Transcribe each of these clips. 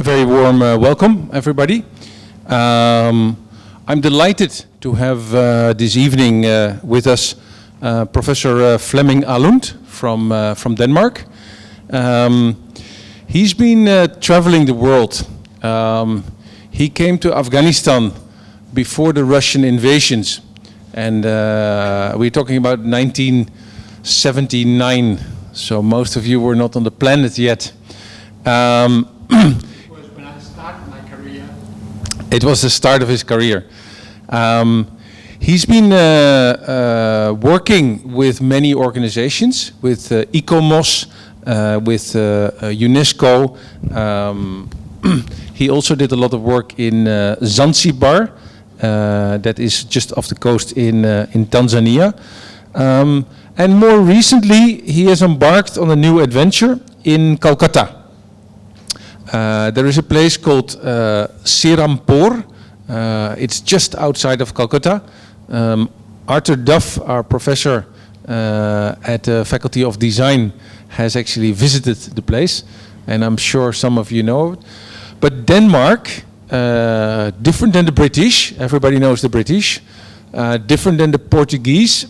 A very warm welcome, everybody. I'm delighted to have this evening with us Professor Flemming Aalund from Denmark. He's been traveling the world. He came to Afghanistan before the Russian invasions, and we're talking about 1979, so most of you were not on the planet yet. It was the start of his career. He's been working with many organizations, with ICOMOS, with Unesco. He also did a lot of work in Zanzibar, that is just off the coast in Tanzania. And more recently, he has embarked on a new adventure in Calcutta. There is a place called Serampore. It's just outside of Calcutta. Arthur Duff, our professor at the Faculty of Design, has actually visited the place, and I'm sure some of you know it. But Denmark, different than the British, everybody knows the British, different than the Portuguese,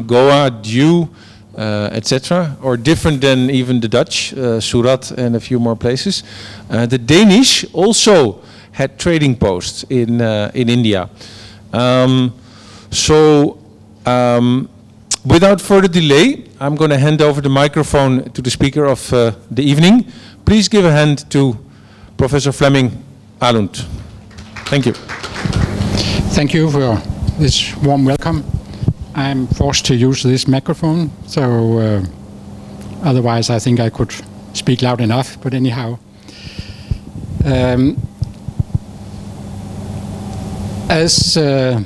Goa, Diu, etc., or different than even the Dutch, Surat and a few more places. The Danish also had trading posts in India. Without further delay, I'm going to hand over the microphone to the speaker of the evening. Please give a hand to Professor Flemming Aalund. Thank you. Thank you for this warm welcome. I'm forced to use this microphone, so otherwise I think I could speak loud enough, but anyhow. As it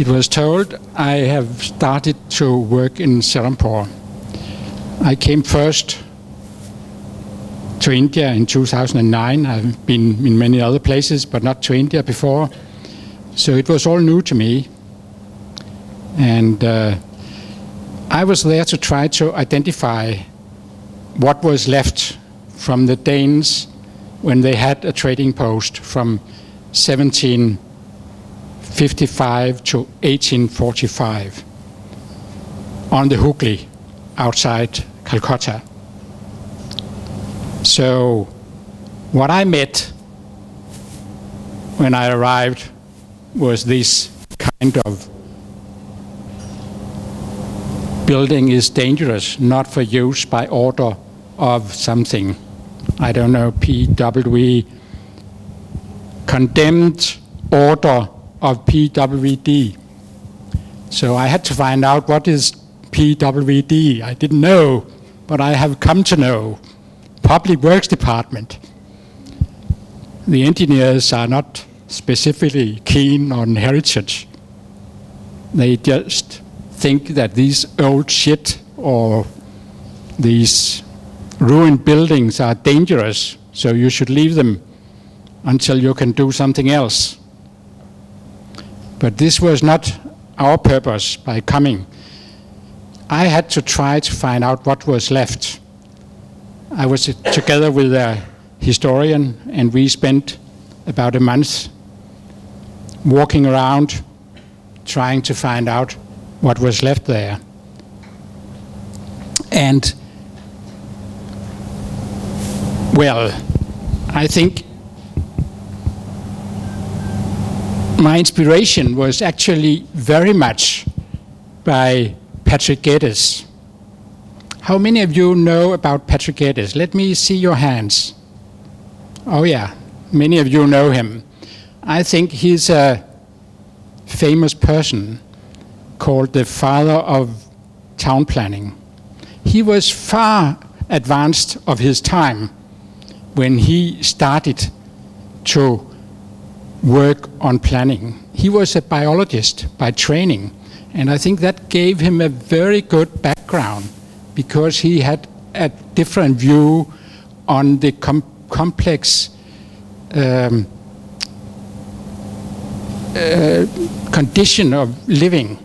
was told, I have started to work in Serampore. I came first to India in 2009. I've been in many other places, but not to India before. So it was all new to me. And I was there to try to identify what was left from the Danes when they had a trading post from 1755 to 1845 on the Hooghly outside Calcutta. So what I met when I arrived was this kind of building is dangerous, not for use by order of something. I don't know, PW, condemned order of PWD. So I had to find out what is PWD. I didn't know, but I have come to know. Public Works Department. The engineers are not specifically keen on heritage. They just think that these old shit or these ruined buildings are dangerous, so you should leave them until you can do something else. But this was not our purpose by coming. I had to try to find out what was left. I was together with a historian, and we spent about a month walking around trying to find out what was left there. And, well, I think my inspiration was actually very much by Patrick Gators. How many of you know about Patrick Gators? Let me see your hands. Oh yeah, many of you know him. I think he's a famous person called the father of town planning. He was far advanced of his time when he started to work on planning. He was a biologist by training, and I think that gave him a very good background because he had a different view on the complex condition of living,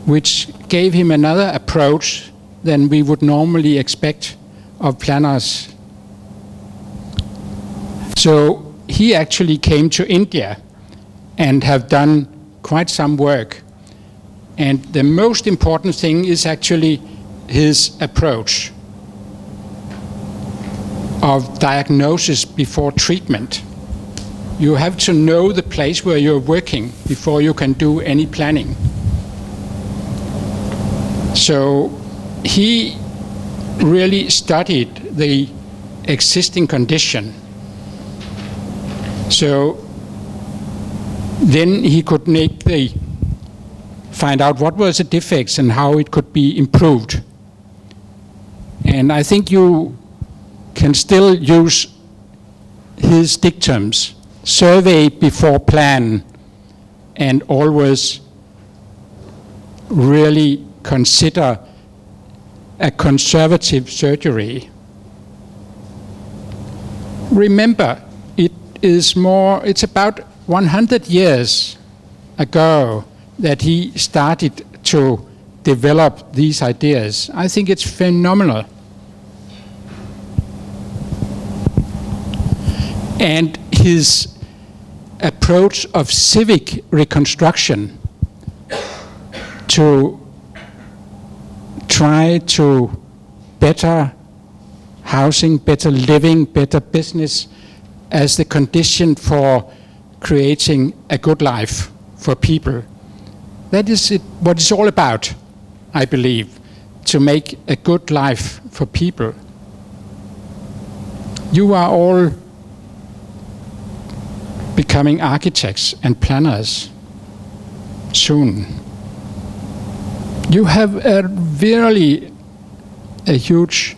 which gave him another approach than we would normally expect of planners So he actually came to India and have done quite some work. And the most important thing is actually his approach of diagnosis before treatment. You have to know the place where you're working before you can do any planning. So he really studied the existing condition. So then he could find out what was the defects and how it could be improved. And I think you can still use his dictums: survey before plan, and always really consider a conservative surgery. Remember, it's about 100 years ago that he started to develop these ideas. I think it's phenomenal. And his approach of civic reconstruction to try to better housing, better living, better business as the condition for creating a good life for people. That is what it's all about, I believe, to make a good life for people. You are all becoming architects and planners soon. You have a huge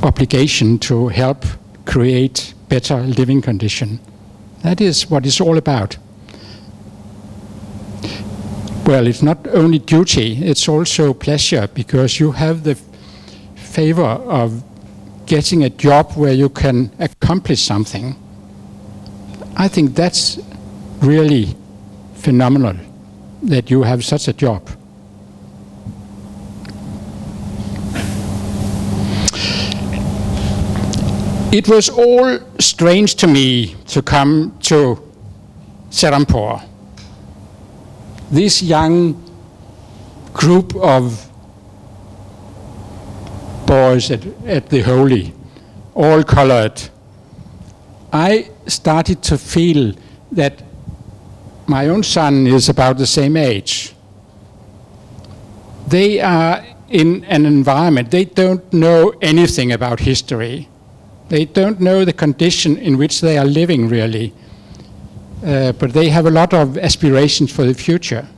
obligation to help create better living condition. That is what it's all about. Well, it's not only duty, it's also pleasure, because you have the favor of getting a job where you can accomplish something. I think that's really phenomenal that you have such a job. It was all strange to me to come to Serampore. This young group of boys at the Holy, all colored. I started to feel that my own son is about the same age. They are in an environment, they don't know anything about history. They don't know the condition in which they are living, really. But they have a lot of aspirations for the future.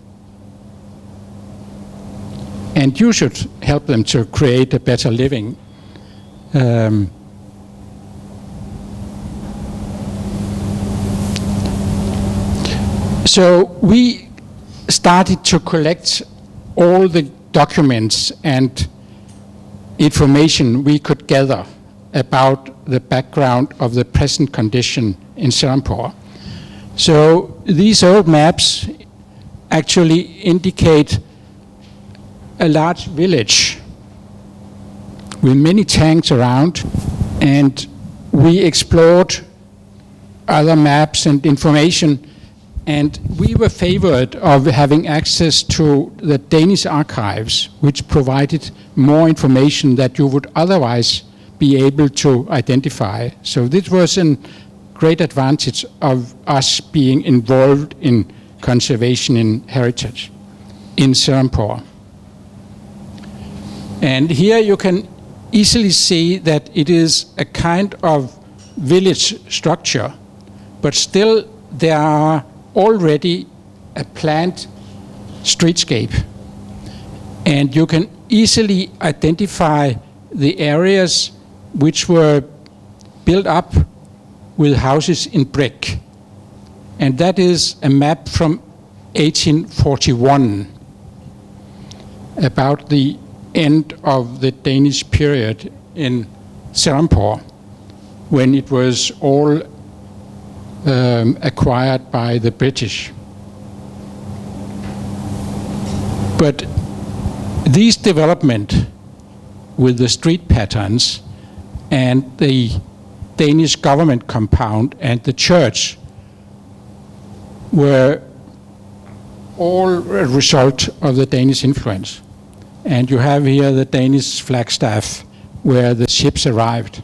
And you should help them to create a better living. So we started to collect all the documents and information we could gather about the background of the present condition in Serampore. So these old maps actually indicate a large village with many tanks around, and we explored other maps and information, and we were favored of having access to the Danish archives, which provided more information that you would otherwise be able to identify. So this was a great advantage of us being involved in conservation and heritage in Serampore. And here you can easily see that it is a kind of village structure, but still there are already a planned streetscape. And you can easily identify the areas which were built up with houses in brick. And that is a map from 1841, about the end of the Danish period in Serampore, when it was all acquired by the British. But these development with the street patterns and the Danish government compound and the church were all a result of the Danish influence. And you have here the Danish flagstaff where the ships arrived.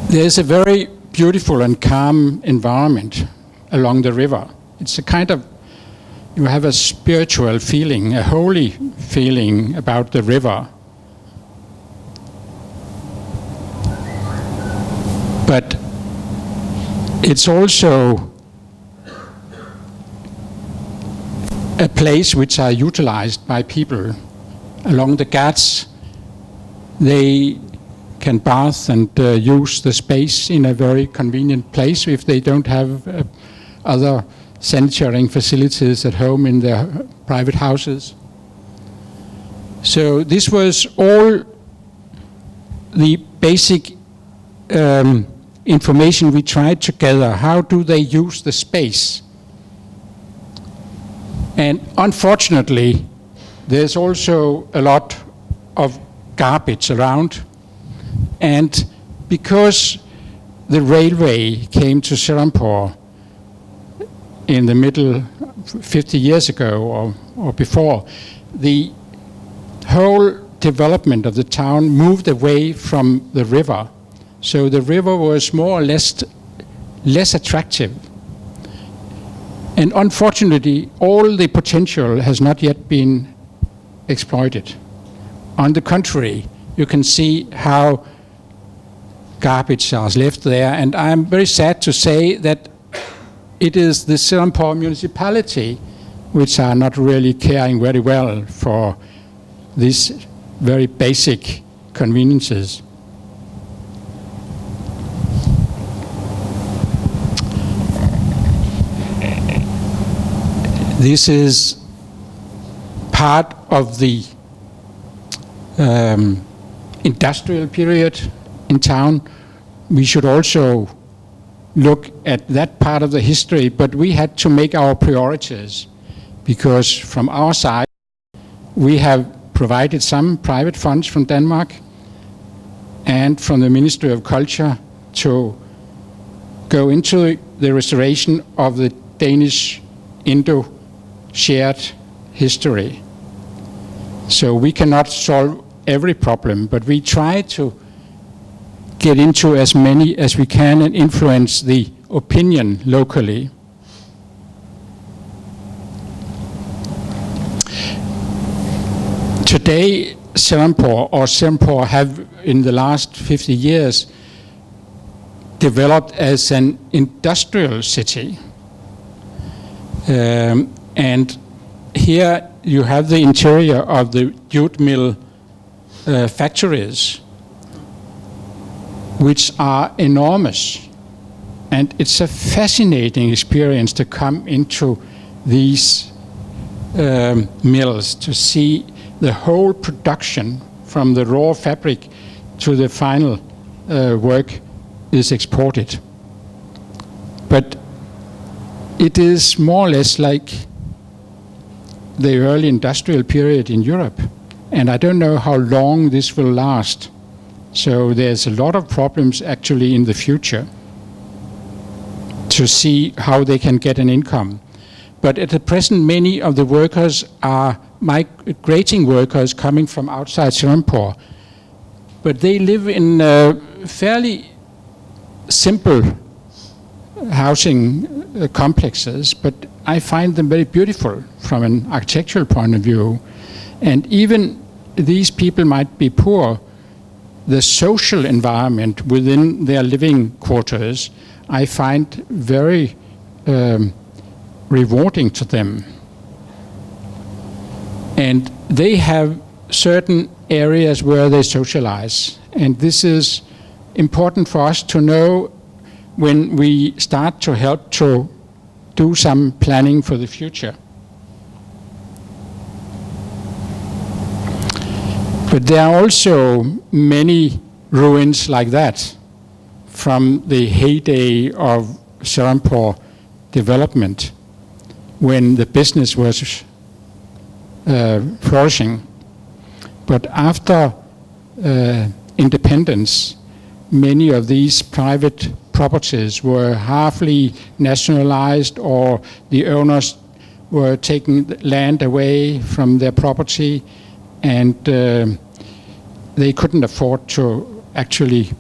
There's a very beautiful and calm environment along the river. It's a kind of, you have a spiritual feeling, a holy feeling about the river. But it's also a place which are utilized by people. Along the Ghats, they can bath and use the space in a very convenient place if they don't have other sanitary facilities at home in their private houses. So this was all the basic information we tried to gather. How do they use the space? And unfortunately, there's also a lot of garbage around. And because the railway came to Serampore in the middle 50 years ago or before, the whole development of the town moved away from the river. So the river was more or less attractive. And unfortunately, all the potential has not yet been exploited. On the contrary, you can see how garbage is left there, and I'm very sad to say that it is the Serampore municipality which are not really caring very well for these very basic conveniences. This is part of the industrial period in town. We should also look at that part of the history, but we had to make our priorities because from our side, we have provided some private funds from Denmark and from the Ministry of Culture to go into the restoration of the Danish Indo shared history. So we cannot solve every problem, but we try to get into as many as we can and influence the opinion locally. Today, Serampore have in the last 50 years developed as an industrial city. And here you have the interior of the jute mill factories, which are enormous. And it's a fascinating experience to come into these mills, to see the whole production from the raw fabric to the final work is exported. But it is more or less like the early industrial period in Europe. And I don't know how long this will last. So there's a lot of problems actually in the future to see how they can get an income. But at the present, many of the workers are migrating workers coming from outside Serampore. But they live in fairly simple housing complexes, but I find them very beautiful from an architectural point of view. And even these people might be poor, the social environment within their living quarters I find very rewarding to them. And they have certain areas where they socialize. And this is important for us to know when we start to help to do some planning for the future. But there are also many ruins like that from the heyday of Serampore development, when the business was flourishing. But after independence, many of these private properties were halfly nationalized, or the owners were taking land away from their property, and they couldn't afford to actually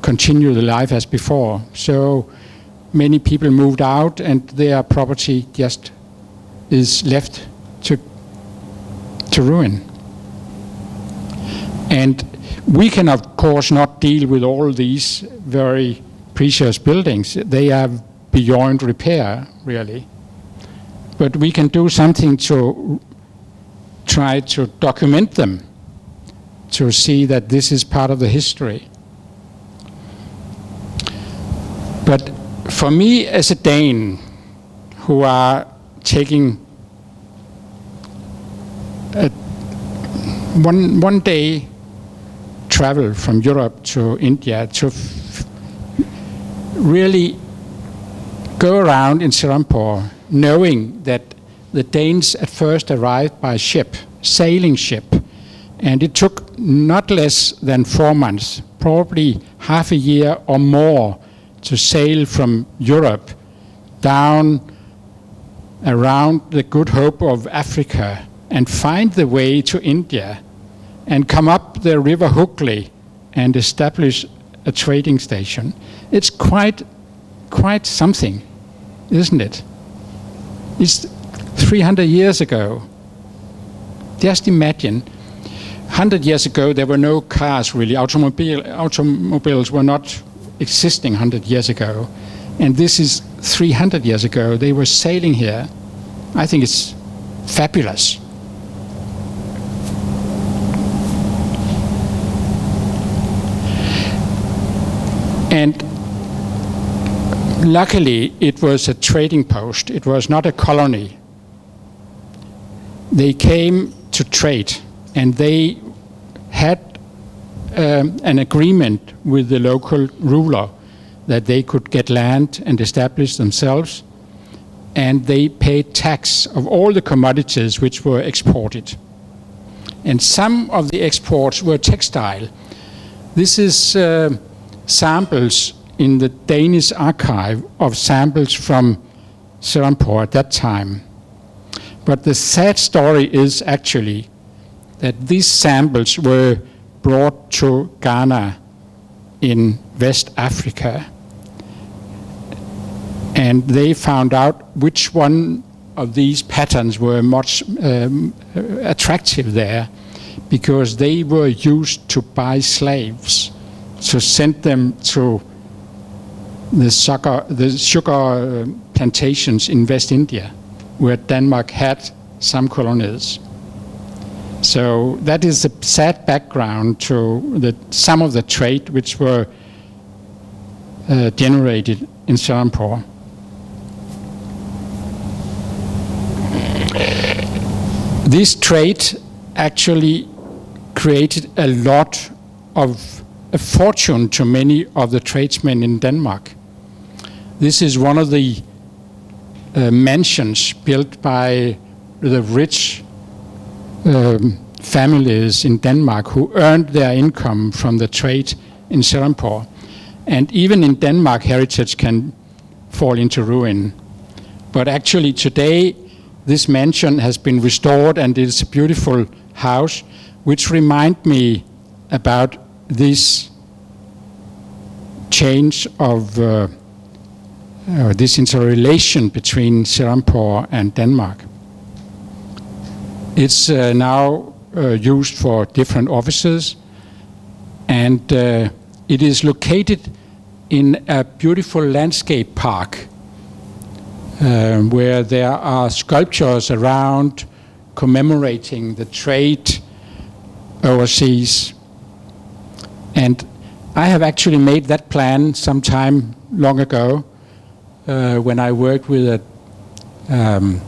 continue the life as before. So many people moved out, and their property just is left to ruin. And we can, of course, not deal with all these very precious buildings. They are beyond repair, really. But we can do something to try to document them, to see that this is part of the history. But for me, as a Dane, who are taking one day travel from Europe to India to really go around in Serampore, knowing that the Danes at first arrived by ship, sailing ship, and it took not less than 4 months, probably half a year or more, to sail from Europe down around the Good Hope of Africa and find the way to India and come up the River Hooghly and establish a trading station. It's quite something, isn't it? It's 300 years ago. Just imagine, 100 years ago there were no cars really. Automobiles were not existing 100 years ago. And this is 300 years ago. They were sailing here. I think it's fabulous. And luckily, it was a trading post. It was not a colony. They came to trade, and they had an agreement with the local ruler that they could get land and establish themselves, and they paid tax of all the commodities which were exported. And some of the exports were textile. This is samples in the Danish archive of samples from Serampore at that time. But the sad story is actually that these samples were brought to Ghana in West Africa, and they found out which one of these patterns were much attractive there, because they were used to buy slaves to send them to the sugar plantations in West India, where Denmark had some colonies. So that is a sad background to some of the trade which were generated in Serampore. This trade actually created a lot of a fortune to many of the tradesmen in Denmark. This is one of the mansions built by the rich families in Denmark who earned their income from the trade in Serampore. And even in Denmark, heritage can fall into ruin. But actually today, this mansion has been restored, and it's a beautiful house, which reminds me about this change of this interrelation between Serampore and Denmark. It's now used for different offices, and it is located in a beautiful landscape park where there are sculptures around commemorating the trade overseas. And I have actually made that plan some time long ago when I worked with a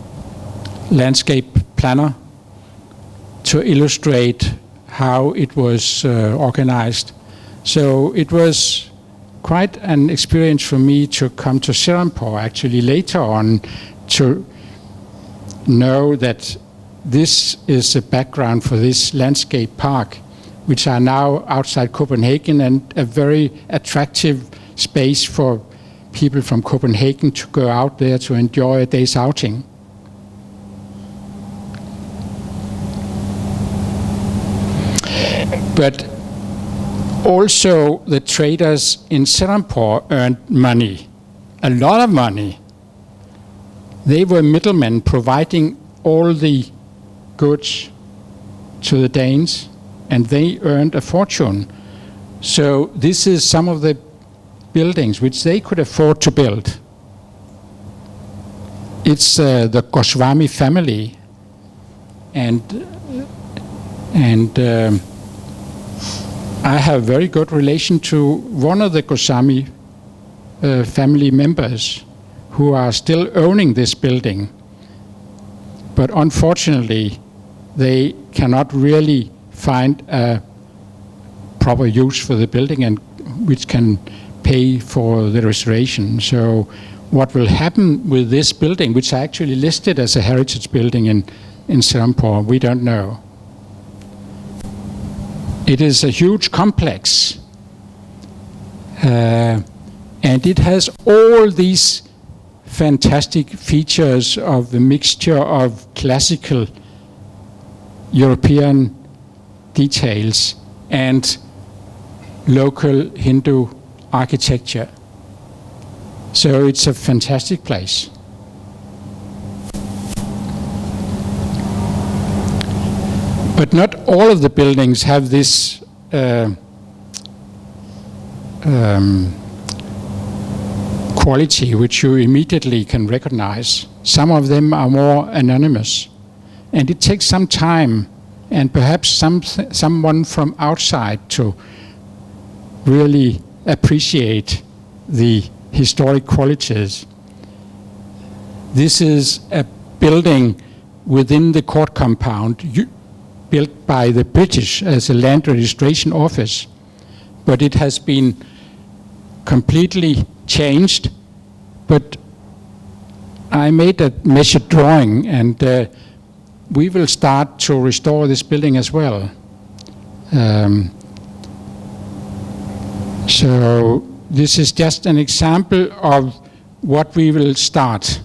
landscape planner to illustrate how it was organized. So it was quite an experience for me to come to Serampore actually later on to know that this is a background for this landscape park, which are now outside Copenhagen, and a very attractive space for people from Copenhagen to go out there to enjoy a day's outing. But also the traders in Serampore earned money, a lot of money. They were middlemen providing all the goods to the Danes, and they earned a fortune. So this is some of the buildings which they could afford to build. It's the Goswami family, and I have very good relation to one of the Goswami family members who are still owning this building. But unfortunately, they cannot really find a proper use for the building and which can pay for the restoration. So what will happen with this building, which are actually listed as a heritage building in Serampore, we don't know. It is a huge complex, and it has all these fantastic features of the mixture of classical European details and local Hindu architecture. So it's a fantastic place. But not all of the buildings have this quality which you immediately can recognize. Some of them are more anonymous. And it takes some time and perhaps someone from outside to really appreciate the historic qualities. This is a building within the court compound built by the British as a land registration office, but it has been completely changed. But I made a measured drawing, and we will start to restore this building as well. So this is just an example of what we will start.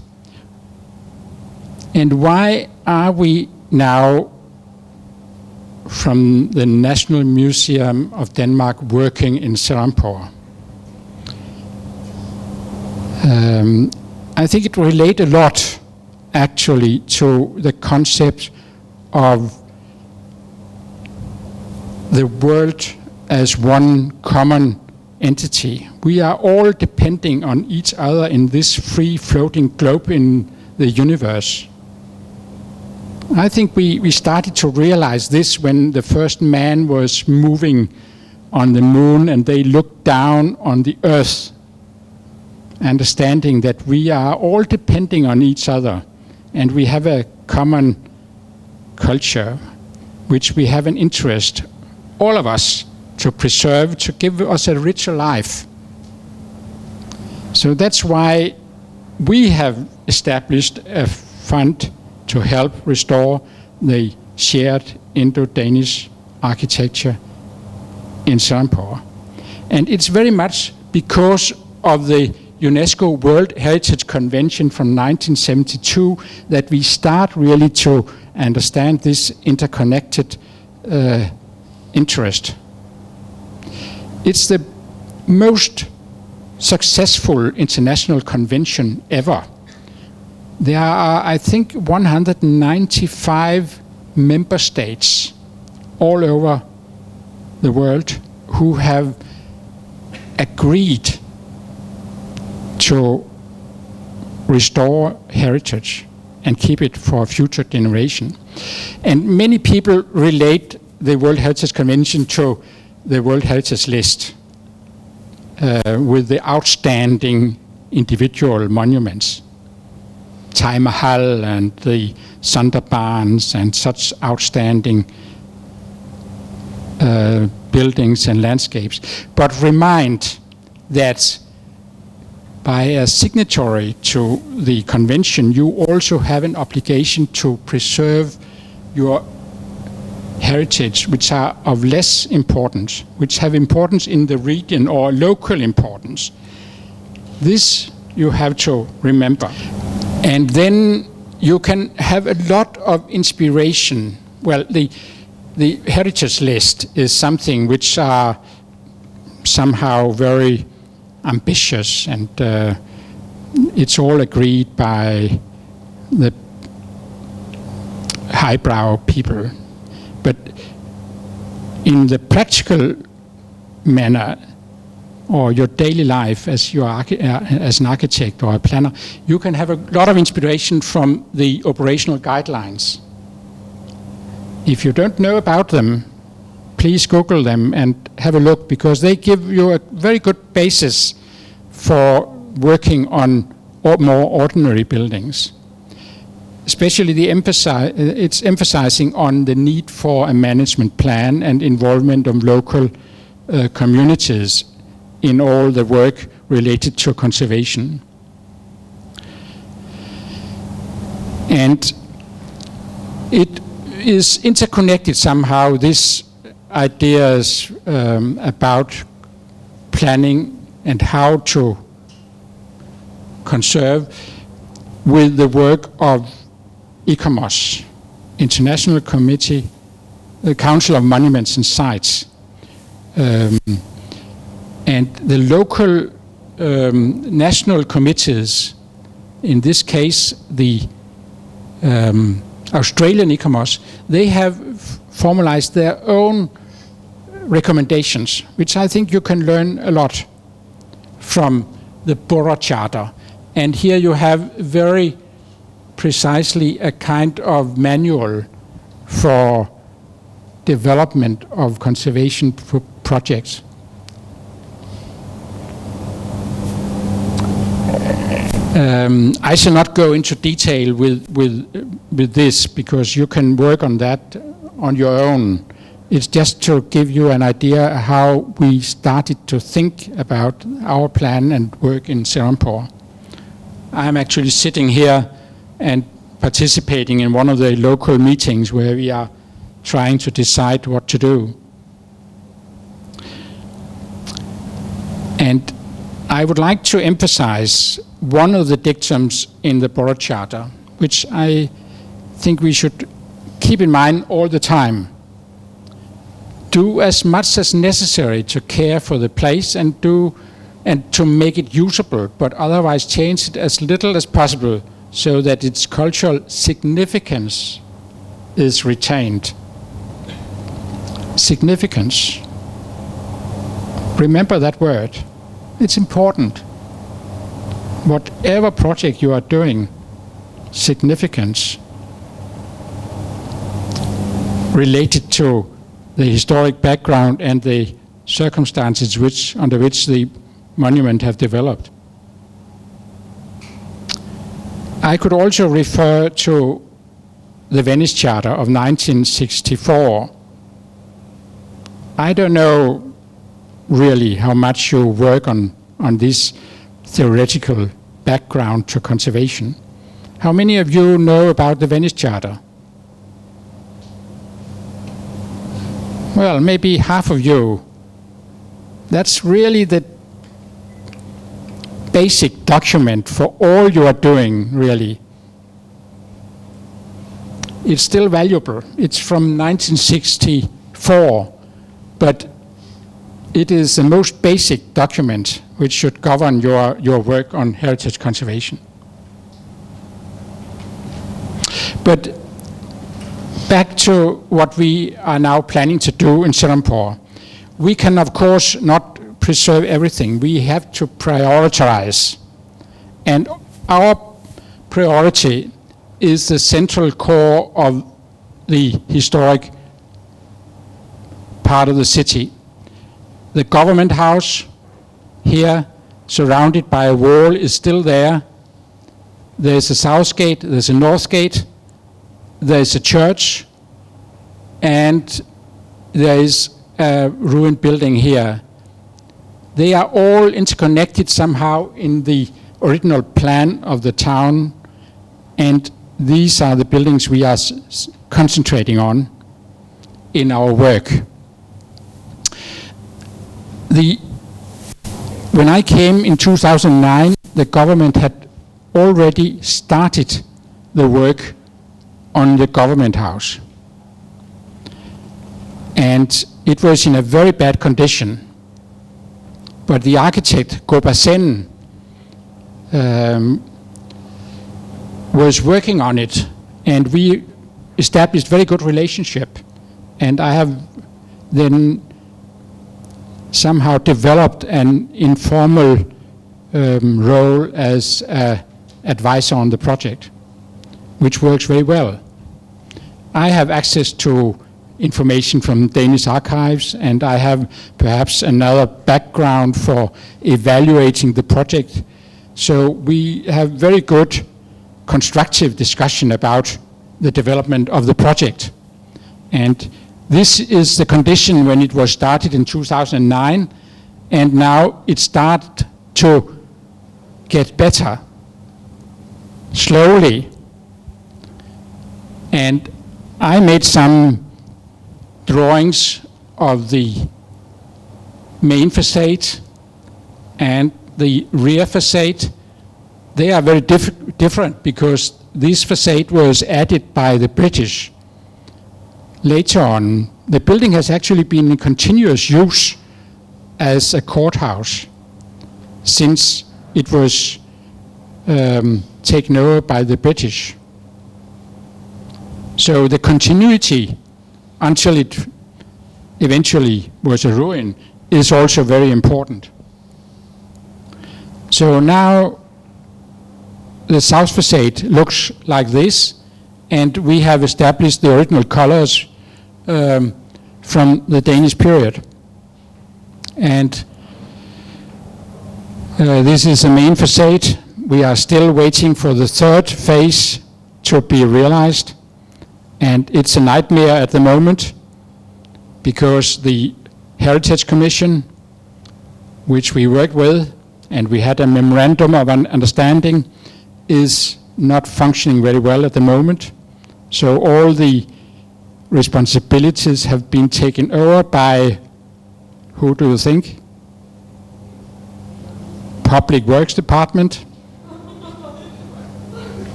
And why are we now from the National Museum of Denmark working in Serampore? I think it relates a lot actually to the concept of the world as one common entity. We are all depending on each other in this free floating globe in the universe. I think we started to realize this when the first man was moving on the moon and they looked down on the earth, understanding that we are all depending on each other and we have a common culture which we have an interest, all of us, to preserve, to give us a richer life. So that's why we have established a fund to help restore the shared Indo-Danish architecture in Serampore. And it's very much because of the UNESCO World Heritage Convention from 1972 that we start really to understand this interconnected interest. It's the most successful international convention ever. There are, I think, 195 member states all over the world who have agreed to restore heritage and keep it for a future generation. And many people relate the World Heritage Convention to the World Heritage List with the outstanding individual monuments. Taj Mahal and the Sundarbans and such outstanding buildings and landscapes. But remind that by a signatory to the convention, you also have an obligation to preserve your heritage which are of less importance, which have importance in the region or local importance. This you have to remember. And then you can have a lot of inspiration. Well, the heritage list is something which are somehow very ambitious, and it's all agreed by the highbrow people. But in the practical manner, or your daily life as an architect or a planner, you can have a lot of inspiration from the operational guidelines. If you don't know about them, please Google them and have a look, because they give you a very good basis for working on more ordinary buildings. Especially it's emphasizing on the need for a management plan and involvement of local communities in all the work related to conservation. And it is interconnected somehow, these ideas about planning and how to conserve, with the work of ICOMOS, International Committee, the Council of Monuments and Sites, and the local national committees, in this case the Australian ICOMOS, they have formalized their own recommendations, which I think you can learn a lot from the Borough Charter. And here you have very precisely a kind of manual for development of conservation projects. I shall not go into detail with this, because you can work on that on your own. It's just to give you an idea how we started to think about our plan and work in Serampore. I'm actually sitting here and participating in one of the local meetings where we are trying to decide what to do. And I would like to emphasize one of the dictums in the Borough Charter, which I think we should keep in mind all the time. Do as much as necessary to care for the place and to make it usable, but otherwise change it as little as possible so that its cultural significance is retained. Significance. Remember that word. It's important. Whatever project you are doing, significance related to the historic background and the circumstances under which the monument have developed. I could also refer to the Venice Charter of 1964. I don't know really how much you work on this theoretical background to conservation. How many of you know about the Venice Charter? Well, maybe half of you. That's really the basic document for all you are doing, really. It's still valuable. It's from 1964, but it is the most basic document which should govern your work on heritage conservation. But back to what we are now planning to do in Serampore. We can, of course, not preserve everything. We have to prioritize. And our priority is the central core of the historic part of the city. The government house here, surrounded by a wall, is still there. There's a south gate, there's a north gate, there's a church, and there is a ruined building here. They are all interconnected somehow in the original plan of the town, and these are the buildings we are concentrating on. in our work. When I came in 2009, the government had already started the work on the government house. And it was in a very bad condition. But the architect, Gopasen, was working on it, and we established very good relationship. And I have then somehow developed an informal role as an advisor on the project, which works very well. I have access to information from Danish archives, and I have perhaps another background for evaluating the project. So we have very good constructive discussion about the development of the project. And this is the condition when it was started in 2009, and now it started to get better, slowly. And I made some drawings of the main facade and the rear facade. They are very different because this facade was added by the British. Later on, the building has actually been in continuous use as a courthouse since it was taken over by the British. So the continuity until it eventually was a ruin is also very important. So now the south facade looks like this, and we have established the original colors from the Danish period. And this is the main facade. We are still waiting for the third phase to be realized. And it's a nightmare at the moment because the Heritage Commission, which we worked with, and we had a memorandum of understanding, is not functioning very well at the moment. So all the responsibilities have been taken over by, who do you think? Public Works Department.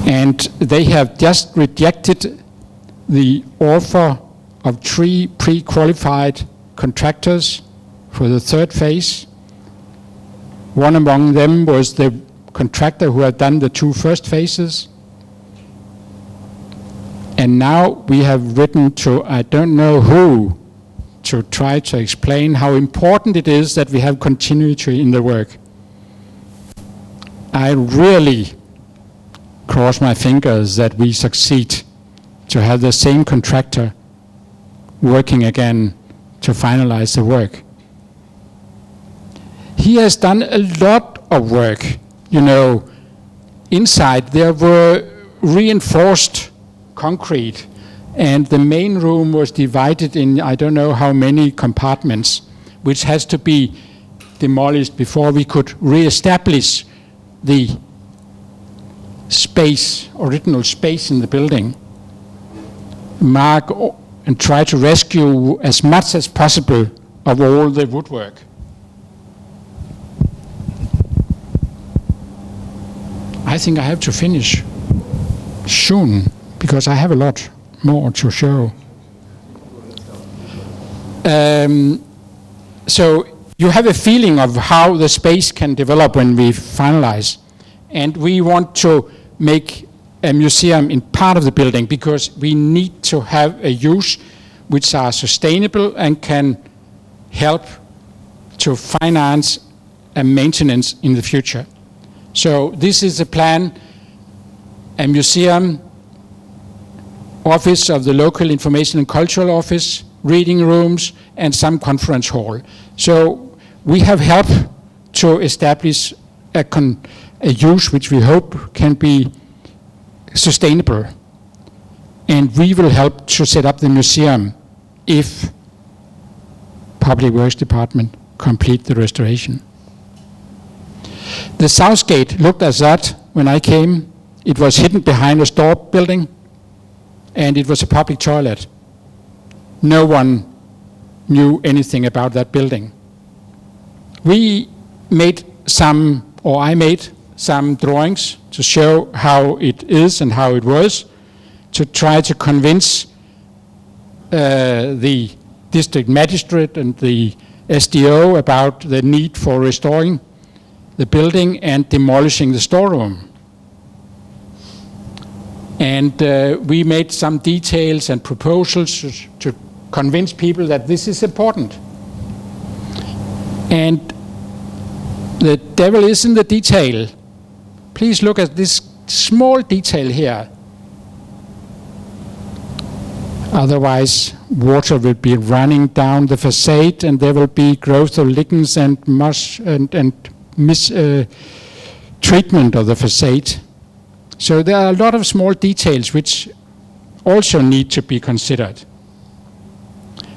And they have just rejected the offer of 3 pre-qualified contractors for the third phase. One among them was the contractor who had done the 2 first phases. And now we have written to I don't know who to try to explain how important it is that we have continuity in the work. I really cross my fingers that we succeed to have the same contractor working again to finalize the work. He has done a lot of work. You know, inside there were reinforced concrete, and the main room was divided in I don't know how many compartments, which has to be demolished before we could re-establish the space, original space in the building, mark and try to rescue as much as possible of all the woodwork. I think I have to finish soon because I have a lot more to show. So you have a feeling of how the space can develop when we finalize. And we want to make a museum in part of the building because we need to have a use which are sustainable and can help to finance a maintenance in the future. So this is a plan, a museum, office of the local information and cultural office, reading rooms, and some conference hall. So we have helped to establish a use which we hope can be sustainable. And we will help to set up the museum if Public Works Department complete the restoration. The south gate looked as that when I came. It was hidden behind a store building. and it was a public toilet. No one knew anything about that building. We made some, or I made some drawings to show how it is and how it was, to try to convince the district magistrate and the SDO about the need for restoring the building and demolishing the storeroom. And we made some details and proposals to convince people that this is important. And the devil is in the detail. Please look at this small detail here. Otherwise, water will be running down the facade, and there will be growth of lichens and mush and treatment of the facade. So there are a lot of small details which also need to be considered.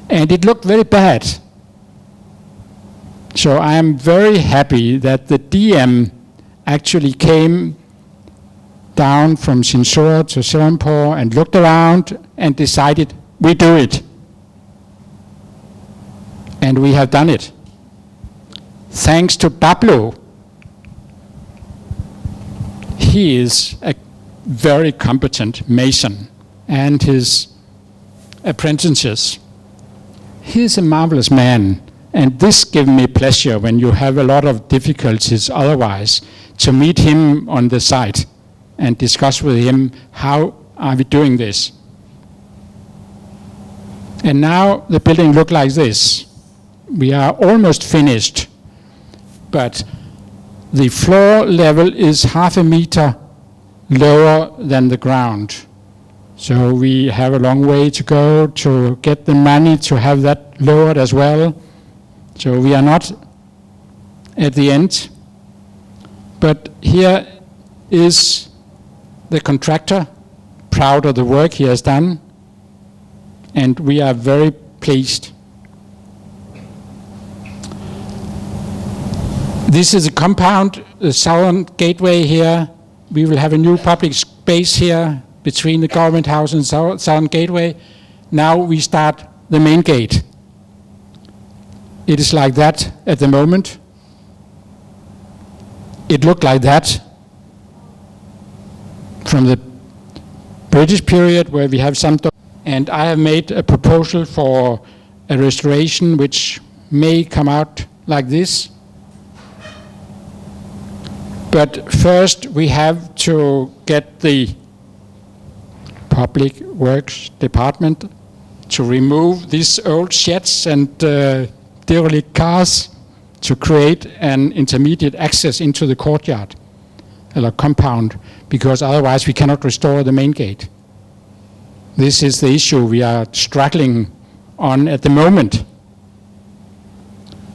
And it looked very bad. So I am very happy that the DM actually came down from Sinsura to Serampore and looked around and decided, we do it. And we have done it. Thanks to Pablo. He is a very competent mason, and his apprentices. He is a marvelous man, and this gives me pleasure when you have a lot of difficulties otherwise, to meet him on the site and discuss with him, how are we doing this? And now the building looks like this. We are almost finished, but the floor level is 0.5 meter lower than the ground. So we have a long way to go to get the money to have that lowered as well. So we are not at the end. But here is the contractor, proud of the work he has done, and we are very pleased. This is a compound, the southern gateway here. We will have a new public space here between the government house and southern gateway. Now we start the main gate. It is like that at the moment. It looked like that from the British period, where we have some, and I have made a proposal for a restoration which may come out like this. But first we have to get the Public Works Department to remove these old sheds and derelict cars to create an intermediate access into the courtyard, or compound, because otherwise we cannot restore the main gate. This is the issue we are struggling on at the moment.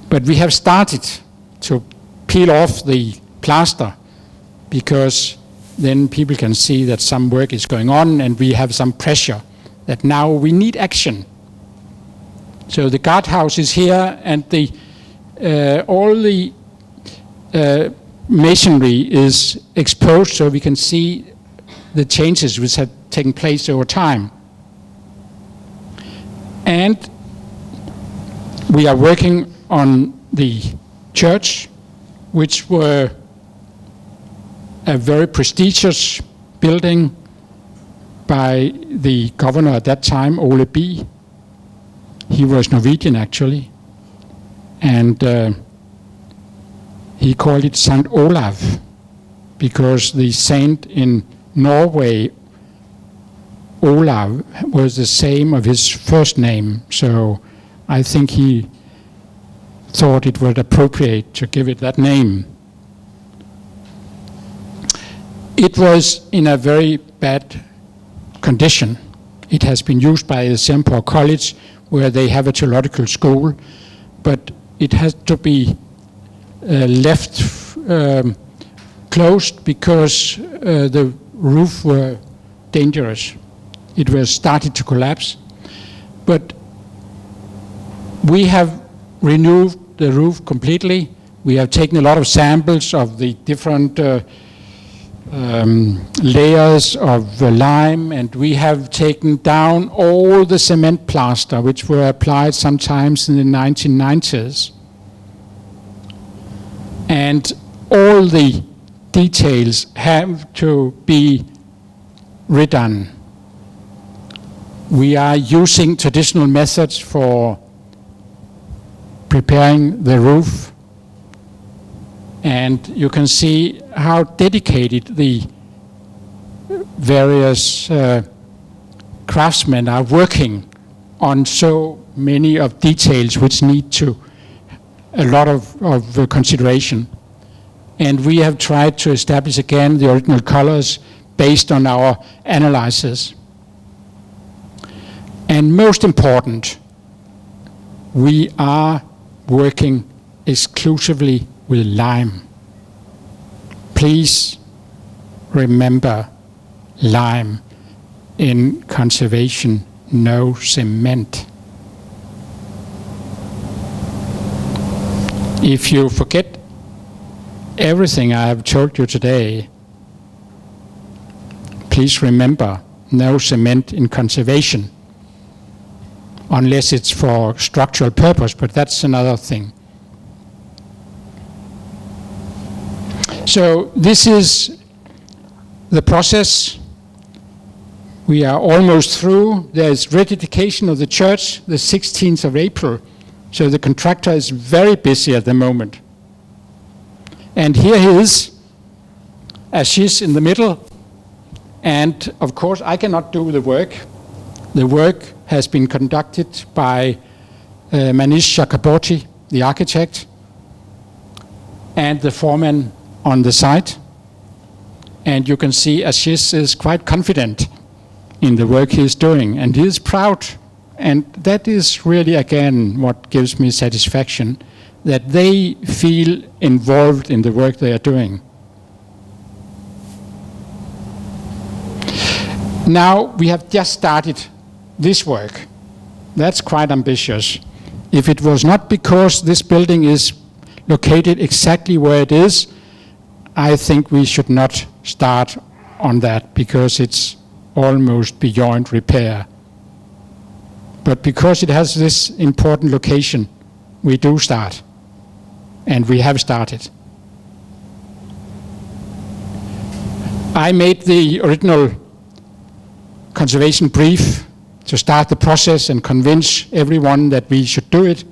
But we have started to peel off the plaster, because then people can see that some work is going on, and we have some pressure that now we need action. So the guardhouse is here, and the all the masonry is exposed, so we can see the changes which have taken place over time. And we are working on the church, which were a very prestigious building by the governor at that time, Ole B. He was Norwegian actually, and he called it St. Olav, because the saint in Norway, Olav, was the same of his first name. So I think he thought it was appropriate to give it that name. It was in a very bad condition. It has been used by the Serampore College, where they have a theological school, but it has to be left closed because the roof were dangerous. It was started to collapse. But we have renewed the roof completely. We have taken a lot of samples of the different layers of lime, and we have taken down all the cement plaster which were applied sometimes in the 1990s. And all the details have to be redone. We are using traditional methods for preparing the roof, and you can see how dedicated the various craftsmen are working on so many of details which need to a lot of consideration. And we have tried to establish again the original colors based on our analysis. And most important, we are working exclusively with lime. Please remember lime in conservation, no cement. If you forget everything I have told you today, please remember no cement in conservation, unless it's for structural purpose, but that's another thing. So this is the process. We are almost through. There is rededication of the church the 16th of April. So the contractor is very busy at the moment. And here he is, Ashish in the middle. And of course, I cannot do the work. The work has been conducted by Manish Chakraborty, the architect, and the foreman on the site. And you can see Ashish is quite confident in the work he is doing, and he is proud. And that is really, again, what gives me satisfaction, that they feel involved in the work they are doing. Now, we have just started this work. That's quite ambitious. If it was not because this building is located exactly where it is, I think we should not start on that, because it's almost beyond repair. But because it has this important location, we do start, and we have started. I made the original conservation brief to start the process and convince everyone that we should do it.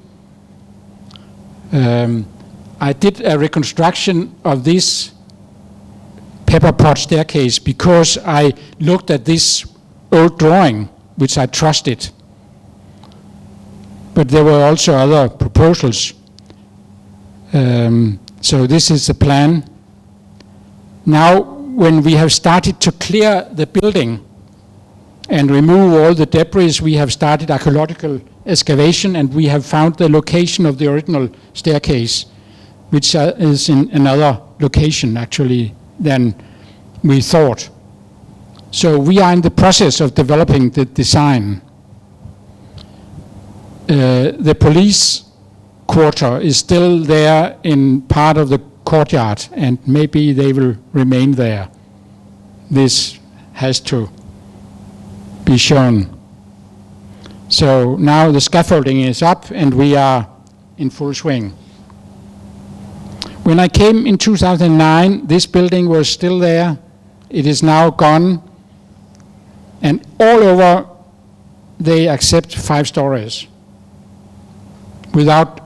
I did a reconstruction of this pepper pot staircase because I looked at this old drawing, which I trusted. But there were also other proposals. So this is the plan. Now, when we have started to clear the building and remove all the debris, we have started archaeological excavation, and we have found the location of the original staircase, which is in another location, actually, than we thought. So we are in the process of developing the design. The police quarter is still there in part of the courtyard, and maybe they will remain there. This has to be shown. So now the scaffolding is up and we are in full swing. When I came in 2009, this building was still there. It is now gone, and all over they accept 5 stories without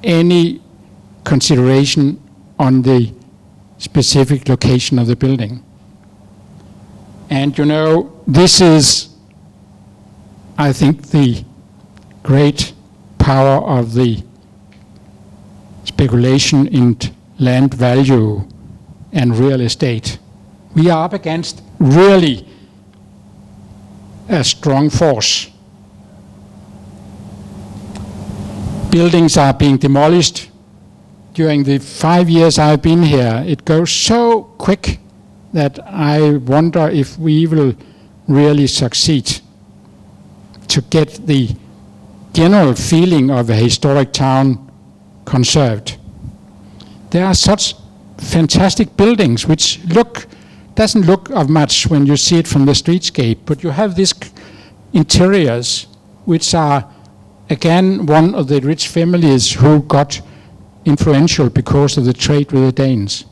any consideration on the specific location of the building. And you know, this is, I think, the great power of the speculation in land value and real estate. We are up against really a strong force. Buildings are being demolished. During the 5 years I've been here, it goes so quick that I wonder if we will really succeed to get the general feeling of a historic town conserved. There are such fantastic buildings which look doesn't look of much when you see it from the streetscape, but you have these interiors, which are, again, one of the rich families who got influential because of the trade with the Danes.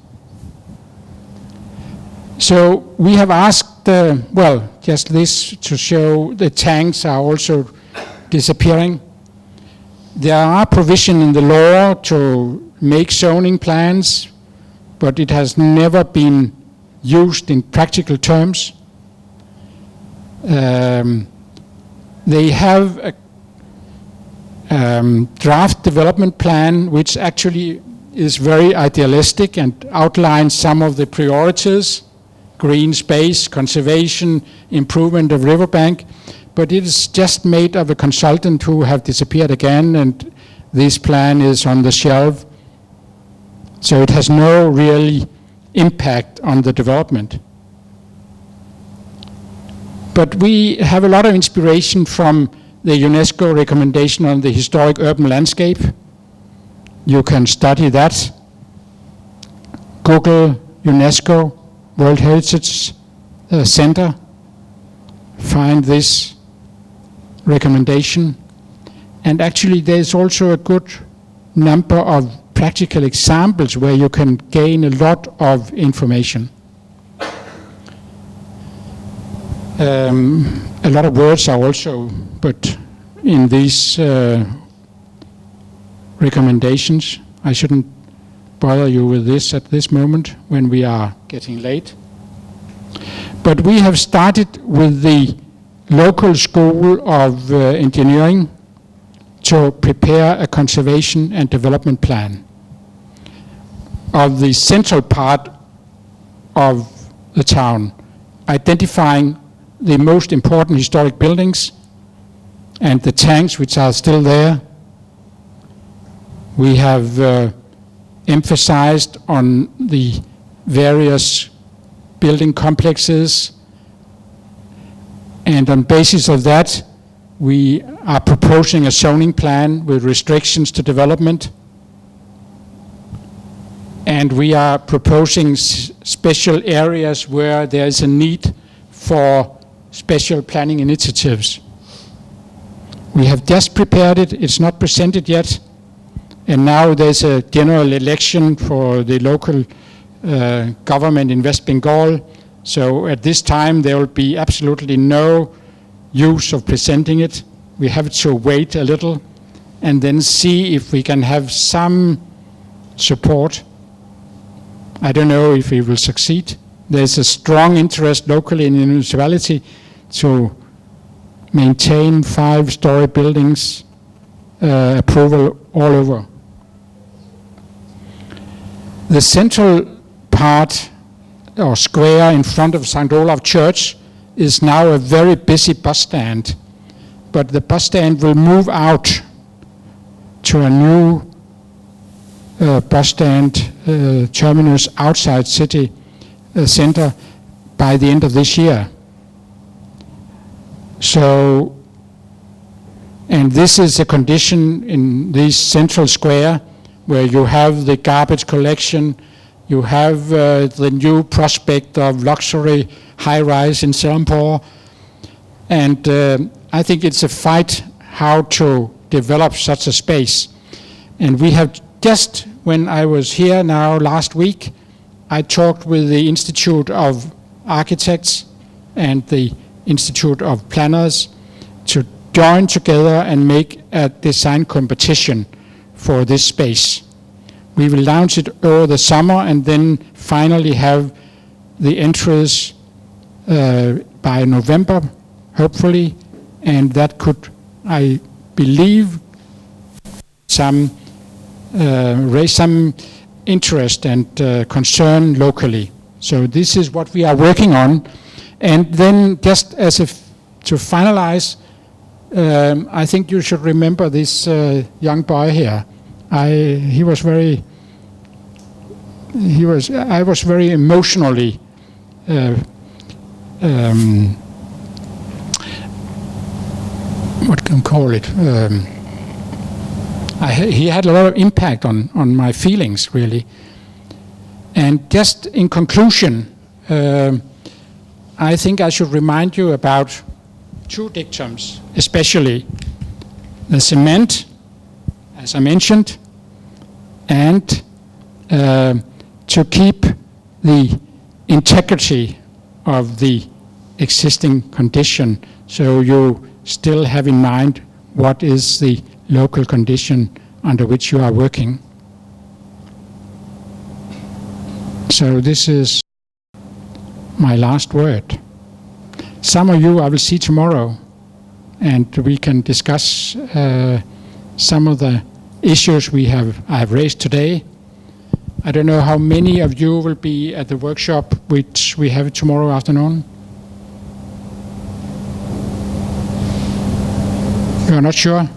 So we have asked, well, just this to show the tanks are also disappearing. There are provision in the law to make zoning plans, but it has never been used in practical terms. They have a draft development plan which actually is very idealistic and outlines some of the priorities: green space, conservation, improvement of riverbank, but it is just made of a consultant who have disappeared again, and this plan is on the shelf. So it has no real impact on the development. But we have a lot of inspiration from the UNESCO recommendation on the historic urban landscape. You can study that. Google UNESCO World Heritage Center, find this recommendation. And actually there's also a good number of practical examples where you can gain a lot of information. A lot of words are also put in these recommendations. I shouldn't bother you with this at this moment when we are getting late. But we have started with the local school of engineering to prepare a conservation and development plan of the central part of the town, identifying the most important historic buildings and the tanks which are still there. We have emphasized on the various building complexes, and on basis of that we are proposing a zoning plan with restrictions to development, and we are proposing special areas where there is a need for special planning initiatives. We have just prepared it, it's not presented yet, and now there's a general election for the local government in West Bengal, so at this time there will be absolutely no use of presenting it. We have to wait a little and then see if we can have some support. I don't know if we will succeed. There's a strong interest locally in the municipality to maintain 5-story buildings, approval all over. The central part or square in front of St. Olaf Church is now a very busy bus stand, but the bus stand will move out to a new bus stand terminus outside city center by the end of this year. So, and this is a condition in this central square where you have the garbage collection, you have the new prospect of luxury high-rise in Serampore, and I think it's a fight how to develop such a space. And we have just, when I was here now last week, I talked with the Institute of Architects and the Institute of Planners to join together and make a design competition for this space. We will launch it over the summer and then finally have the entries by November, hopefully, and that could, I believe, raise some interest and concern locally. So this is what we are working on. And then just as if to finalize, I think you should remember this young boy here. I was very emotionally what can I call it? He had a lot of impact on my feelings, really. And just in conclusion, I think I should remind you about two dictums, especially the cement, as I mentioned, and to keep the integrity of the existing condition, so you still have in mind what is the local condition under which you are working. So this is my last word. Some of you I will see tomorrow, and we can discuss some of the issues I have raised today. I don't know how many of you will be at the workshop which we have tomorrow afternoon. You are not sure?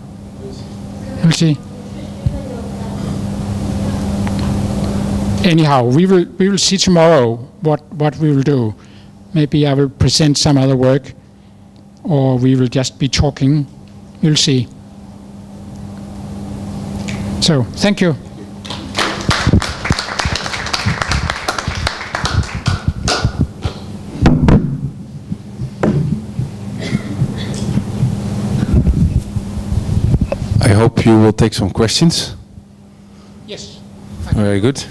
We'll see. Anyhow, we will see tomorrow what we will do. Maybe I will present some other work, or we will just be talking. We'll see. So, thank you. I hope you will take some questions. Yes. Very good.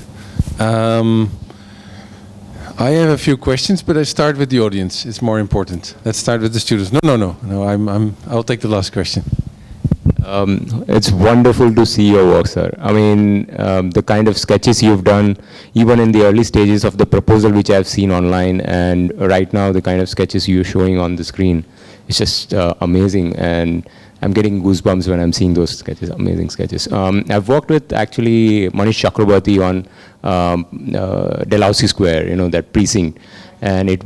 I have a few questions, but I start with the audience. It's more important. Let's start with the students. No. I'll take the last question. It's wonderful to see your work, sir. I mean, the kind of sketches you've done, even in the early stages of the proposal which I've seen online, and right now the kind of sketches you're showing on the screen, it's just amazing. And I'm getting goosebumps when I'm seeing those sketches, amazing sketches. I've worked with actually Manish Chakrabarty on Dalhousie Square, that precinct. And it,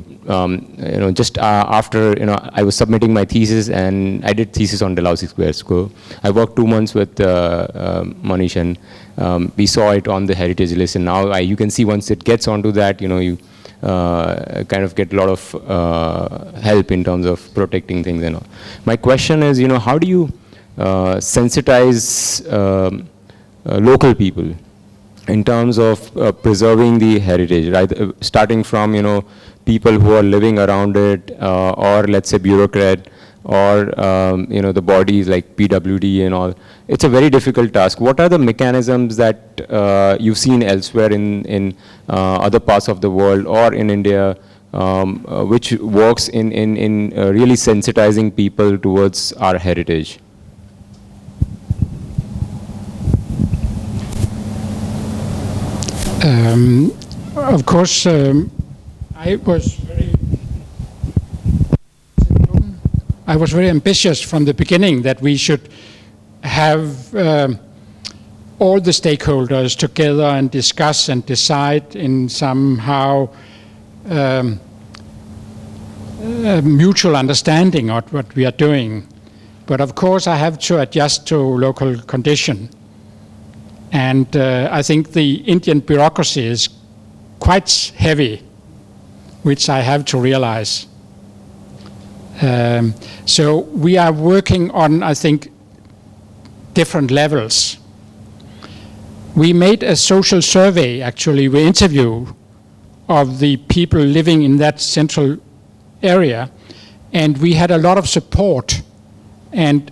just after, I was submitting my thesis, and I did thesis on Dalhousie Square. So I worked 2 months with Manish, and we saw it on the heritage list. And now you can see once it gets onto that, you kind of get a lot of help in terms of protecting things and all. My question is, how do you sensitize local people in terms of preserving the heritage, right? Starting from, people who are living around it, or let's say bureaucrat, or the bodies like PWD and all. It's a very difficult task. What are the mechanisms that you've seen elsewhere in other parts of the world or in India, which works in really sensitizing people towards our heritage? Of course, I was very ambitious from the beginning that we should have all the stakeholders together and discuss and decide in somehow mutual understanding of what we are doing. But of course, I have to adjust to local condition. And I think the Indian bureaucracy is quite heavy, which I have to realize. So we are working on, I think, different levels. We made a social survey, actually, we interviewed of the people living in that central area, and we had a lot of support, and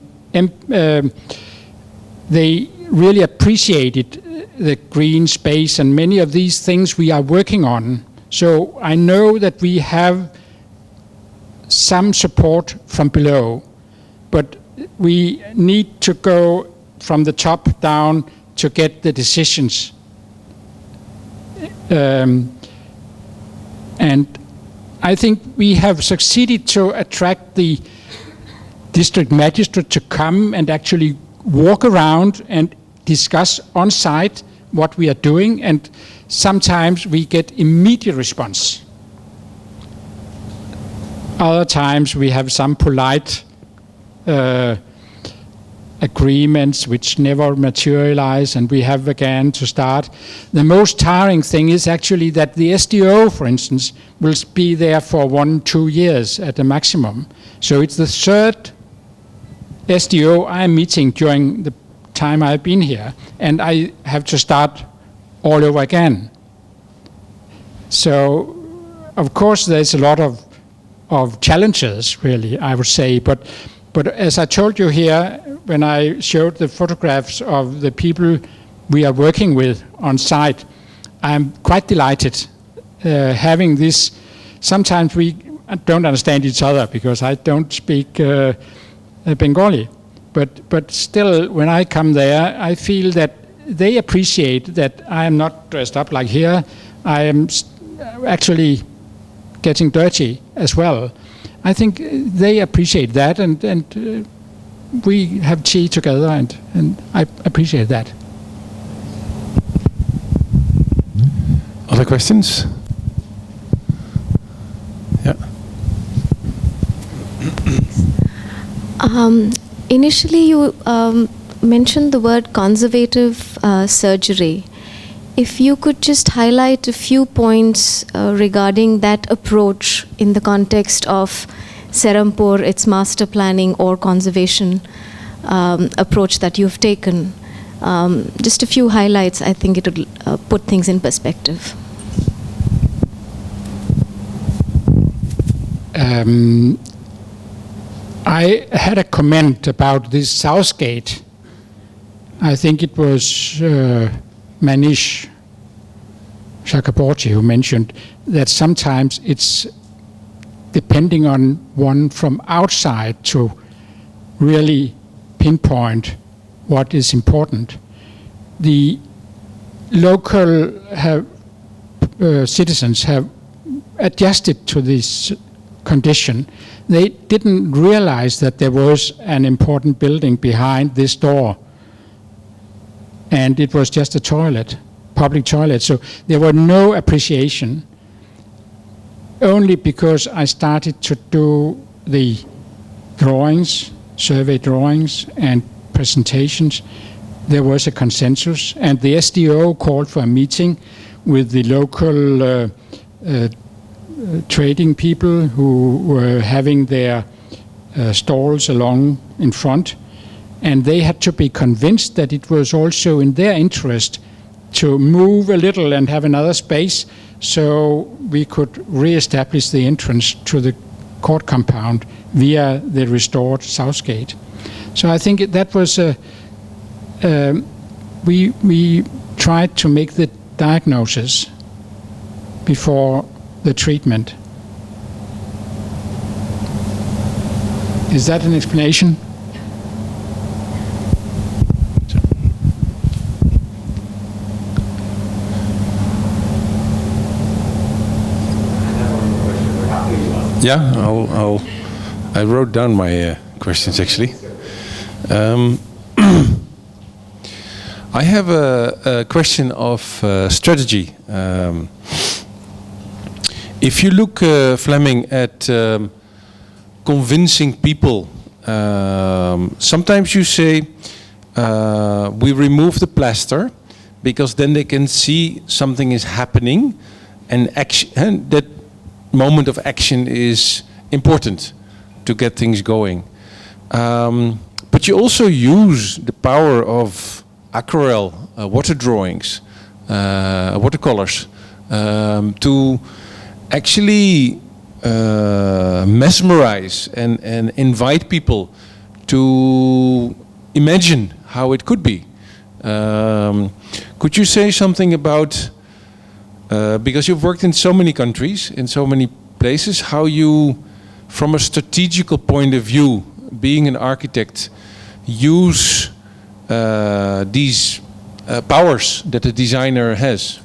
they really appreciated the green space and many of these things we are working on. So I know that we have some support from below, but we need to go from the top down to get the decisions. And I think we have succeeded to attract the district magistrate to come and actually walk around and discuss on site what we are doing, and sometimes we get immediate response. Other times we have some polite agreements which never materialize, and we have again to start. The most tiring thing is actually that the SDO, for instance, will be there for 1-2 years at the maximum. So it's the third SDO I'm meeting during the time I've been here, and I have to start all over again. So of course, there's a lot of challenges, really, I would say. But as I told you here, when I showed the photographs of the people we are working with on site, I'm quite delighted having this. Sometimes we don't understand each other because I don't speak Bengali. But still, when I come there, I feel that they appreciate that I am not dressed up like here. I am actually getting dirty as well. I think they appreciate that, and we have tea together, and I appreciate that. Other questions? Yeah. Initially, you mentioned the word conservative surgery. If you could just highlight a few points regarding that approach in the context of Serampore, its master planning or conservation approach that you've taken. Just a few highlights, I think it would put things in perspective. I had a comment about this South Gate. I think it was Manish Chakraborty who mentioned that sometimes it's depending on one from outside to really pinpoint what is important. The local citizens have adjusted to this condition. They didn't realize that there was an important building behind this door, and it was just a toilet, public toilet. So there were no appreciation. Only because I started to do the drawings, survey drawings and presentations, there was a consensus, and the SDO called for a meeting with the local trading people who were having their stalls along in front, and they had to be convinced that it was also in their interest to move a little and have another space so we could re-establish the entrance to the court compound via the restored South Gate. So I think that was we tried to make the diagnosis before the treatment. Is that an explanation? Yeah, I wrote down my questions actually. I have a question of strategy. If you look, Flemming, at convincing people, sometimes you say we remove the plaster because then they can see something is happening, and action, and that moment of action is important to get things going. But you also use the power of aquarelle, water drawings, watercolors, to actually mesmerize and invite people to imagine how it could be. Could you say something about, because you've worked in so many countries, in so many places, how you, from a strategical point of view, being an architect, use these powers that a designer has?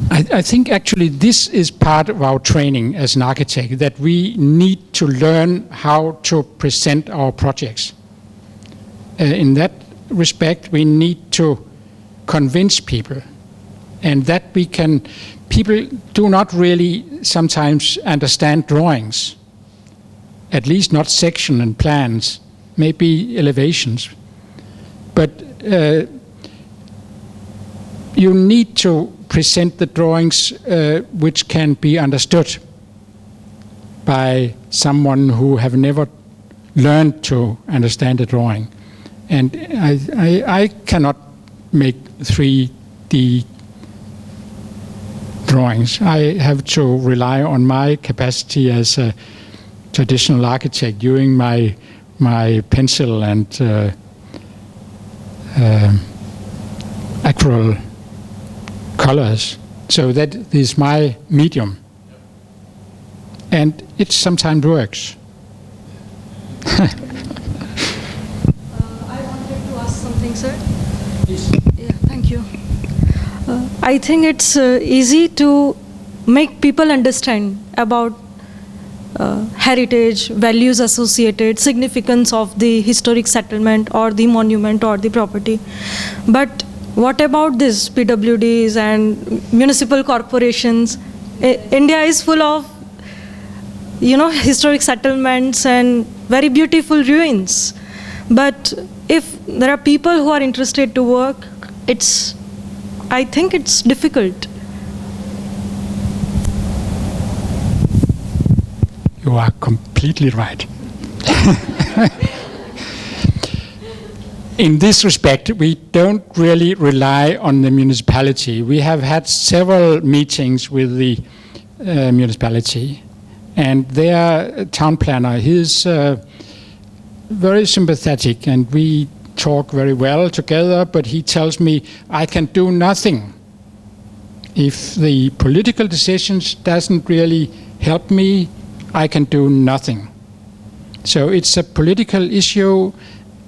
I think actually this is part of our training as an architect, that we need to learn how to present our projects. In that respect, we need to convince people, and that we can. People do not really sometimes understand drawings, at least not section and plans, maybe elevations. But you need to present the drawings which can be understood by someone who have never learned to understand a drawing. And I cannot make 3D drawings. I have to rely on my capacity as a traditional architect, using my pencil and aquarelle colors. So that is my medium. And it sometimes works. I wanted to ask something, sir. Please. Yeah, thank you. I think it's easy to make people understand about heritage, values associated, significance of the historic settlement or the monument or the property. But what about this PWDs and municipal corporations? India is full of, historic settlements and very beautiful ruins. But if there are people who are interested to work, I think it's difficult. You are completely right. In this respect, we don't really rely on the municipality. We have had several meetings with the municipality, and their town planner, he's very sympathetic, and we talk very well together, but he tells me I can do nothing. If the political decisions doesn't really help me, I can do nothing. So it's a political issue,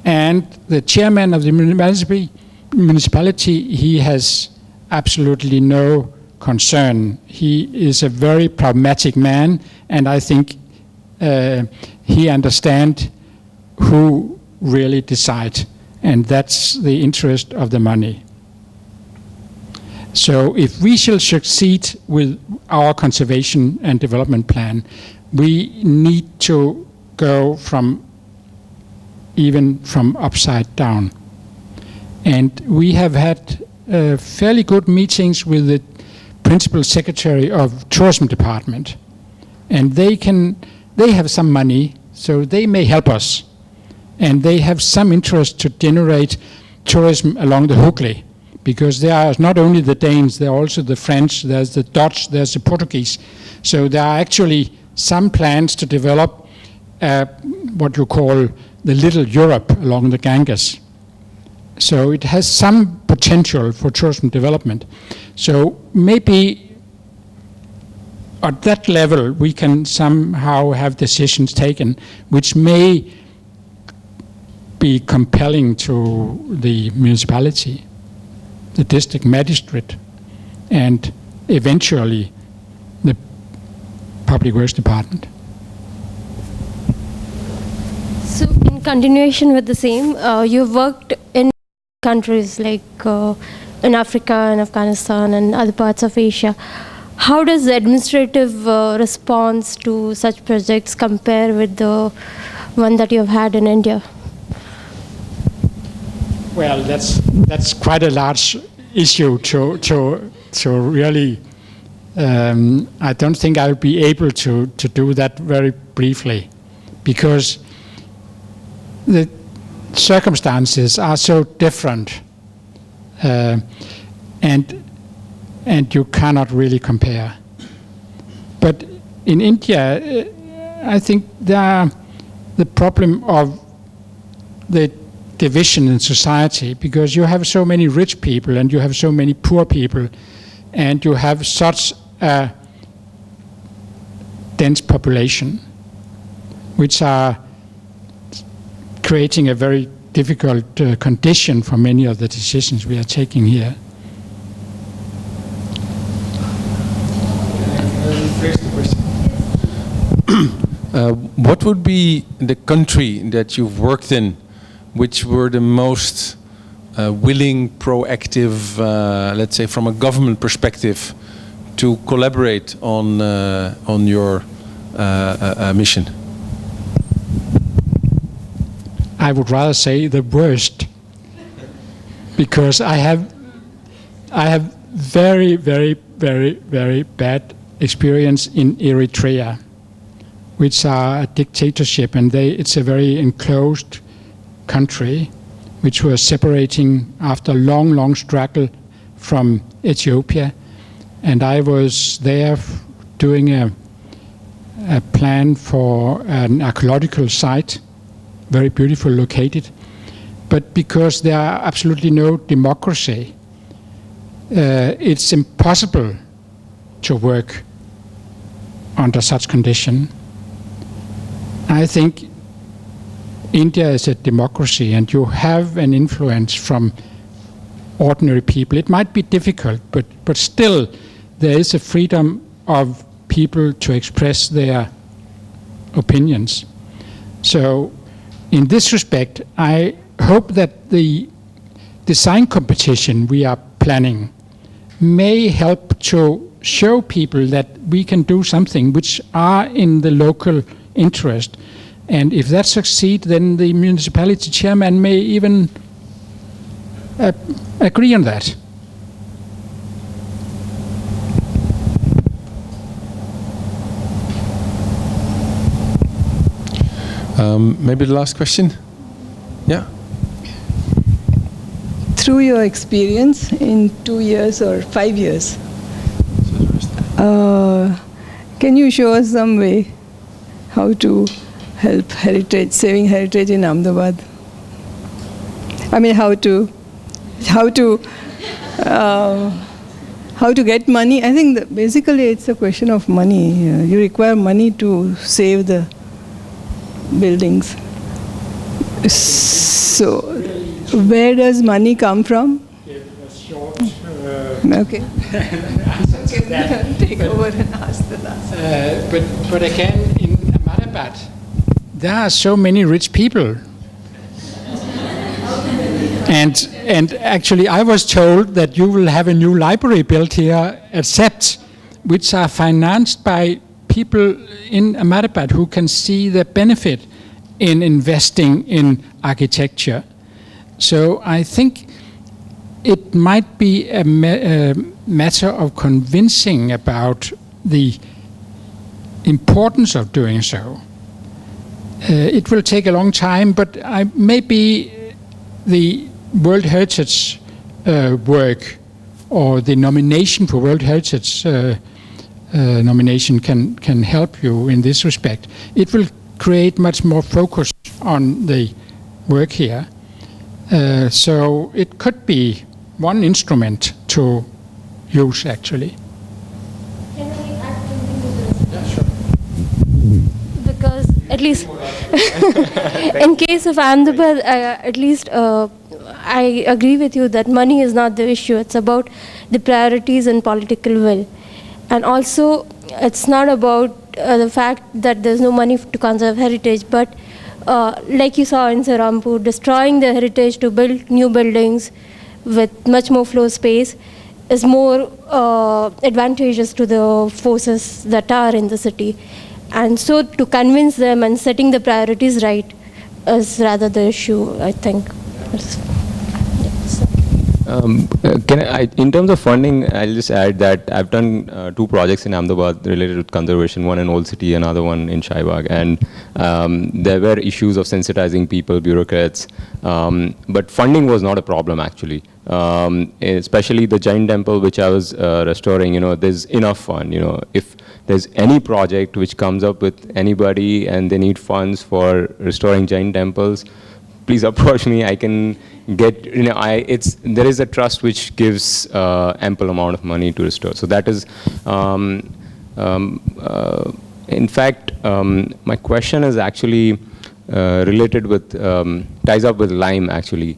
and the chairman of the municipality, he has absolutely no concern. He is a very pragmatic man, and I think he understands who really decides, and that's the interest of the money. So if we shall succeed with our conservation and development plan, we need to go from upside down. And we have had fairly good meetings with the principal secretary of tourism department, and they have some money, so they may help us, and they have some interest to generate tourism along the Hooghly, because there are not only the Danes, there are also the French, there's the Dutch, there's the Portuguese. So there are actually some plans to develop what you call the Little Europe along the Ganges. So it has some potential for tourism development. So maybe at that level we can somehow have decisions taken which may be compelling to the municipality, the district magistrate, and eventually the Public Works Department. So in continuation with the same, you've worked in countries like in Africa and Afghanistan and other parts of Asia. How does the administrative response to such projects compare with the one that you've had in India? Well, that's quite a large issue to really. I don't think I'll be able to do that very briefly, because the circumstances are so different, and you cannot really compare. But in India, I think the problem of the division in society, because you have so many rich people and you have so many poor people, and you have such a dense population, which are creating a very difficult condition for many of the decisions we are taking here. What would be the country that you've worked in which were the most willing, proactive, let's say from a government perspective, to collaborate on your mission? I would rather say the worst, because I have very, very, very, very bad experience in Eritrea, which are a dictatorship, and it's a very enclosed country, which was separating after long, long struggle from Ethiopia. and I was there doing a plan for an archaeological site, very beautiful located. But because there are absolutely no democracy, it's impossible to work under such condition. I think India is a democracy, and you have an influence from ordinary people. It might be difficult, but still there is a freedom of people to express their opinions. So in this respect, I hope that the design competition we are planning may help to show people that we can do something which are in the local interest. And if that succeeds, then the municipality chairman may even agree on that. Maybe the last question? Yeah? Through your experience in 2 years or 5 years, can you show us some way how to help heritage, saving heritage in Ahmedabad? I mean, how to get money? I think that basically it's a question of money. You require money to save the buildings. So, where does money come from? Okay. Take over and ask the last. But again, in Ahmedabad, there are so many rich people. And actually, I was told that you will have a new library built here at CEPT, which are financed by people in Ahmedabad who can see the benefit in investing in architecture. So I think it might be a matter of convincing about the importance of doing so. It will take a long time, but maybe the World Heritage work or the nomination for World Heritage nomination can help you in this respect. It will create much more focus on the work here. So it could be one instrument to use, actually. Can I add something to this? Yeah, sure. Because at least in case of Ahmedabad, at least I agree with you that money is not the issue. It's about the priorities and political will. And also, it's not about the fact that there's no money to conserve heritage, but like you saw in Serampore, destroying the heritage to build new buildings with much more floor space is more advantageous to the forces that are in the city. And so to convince them and setting the priorities right is rather the issue, I think. In terms of funding, I'll just add that I've done 2 projects in Ahmedabad related to conservation, one in Old City, another one in Shaibagh, and there were issues of sensitizing people, bureaucrats, but funding was not a problem actually. Especially the Jain temple which I was restoring, there's enough fund. If there's any project which comes up with anybody and they need funds for restoring Jain temples, please approach me. I can get, there is a trust which gives ample amount of money to restore. So that is, in fact, my question is actually related with, ties up with lime actually.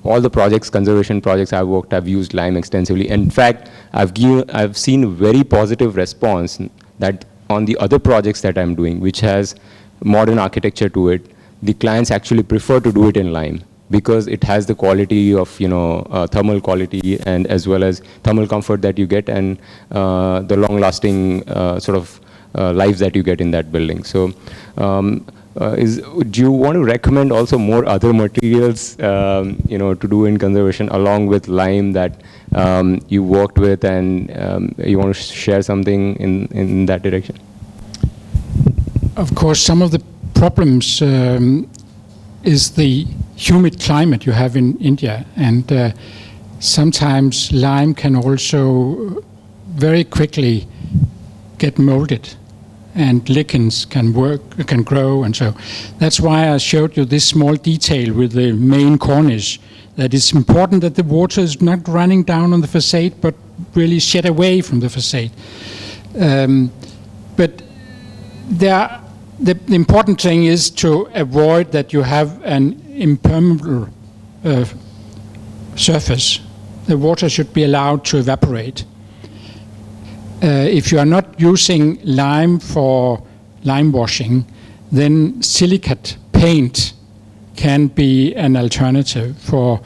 All the projects, conservation projects I've worked, I've used lime extensively. In fact, I've seen very positive response that on the other projects that I'm doing, which has modern architecture to it, the clients actually prefer to do it in lime because it has the quality of, thermal quality and as well as thermal comfort that you get and the long-lasting sort of lives that you get in that building. So, do you want to recommend also more other materials, to do in conservation along with lime that you worked with, and you want to share something in that direction? Of course, some of the problems is the humid climate you have in India, and sometimes lime can also very quickly get molded, and lichens can grow, and so that's why I showed you this small detail with the main cornice. That it's important that the water is not running down on the facade, but really shed away from the facade. But the important thing is to avoid that you have an impermeable surface. The water should be allowed to evaporate. If you are not using lime for lime washing, then silicate paint can be an alternative for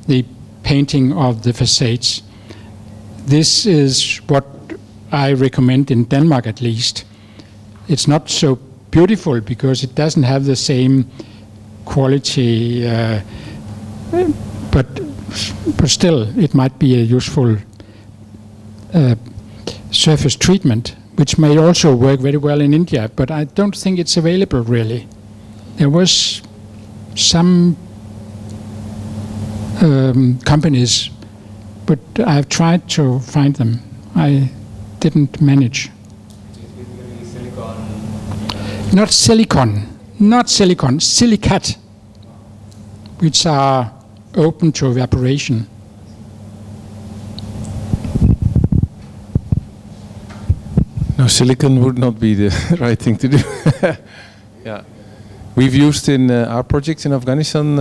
the painting of the facades. This is what I recommend in Denmark, at least. It's not so beautiful because it doesn't have the same quality, but still it might be a useful surface treatment, which may also work very well in India, but I don't think it's available really. There was some companies, but I've tried to find them. I didn't manage. Not silicon, silicate, which are open to evaporation. No, silicon would not be the right thing to do. Yeah. We've used in our projects in Afghanistan,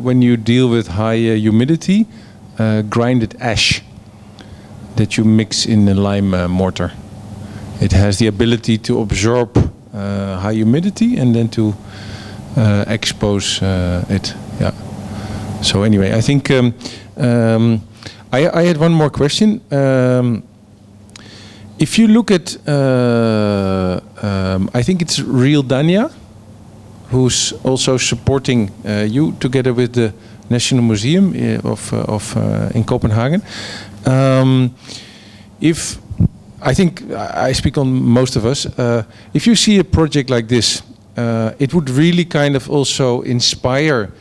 when you deal with high humidity, grinded ash that you mix in a lime mortar. It has the ability to absorb high humidity and then to expose it. Yeah. So anyway, I think I had one more question. If you look at, I think it's Real Dania, who's also supporting you together with the National Museum in Copenhagen. If I think I speak on most of us, if you see a project like this, it would really kind of also inspire,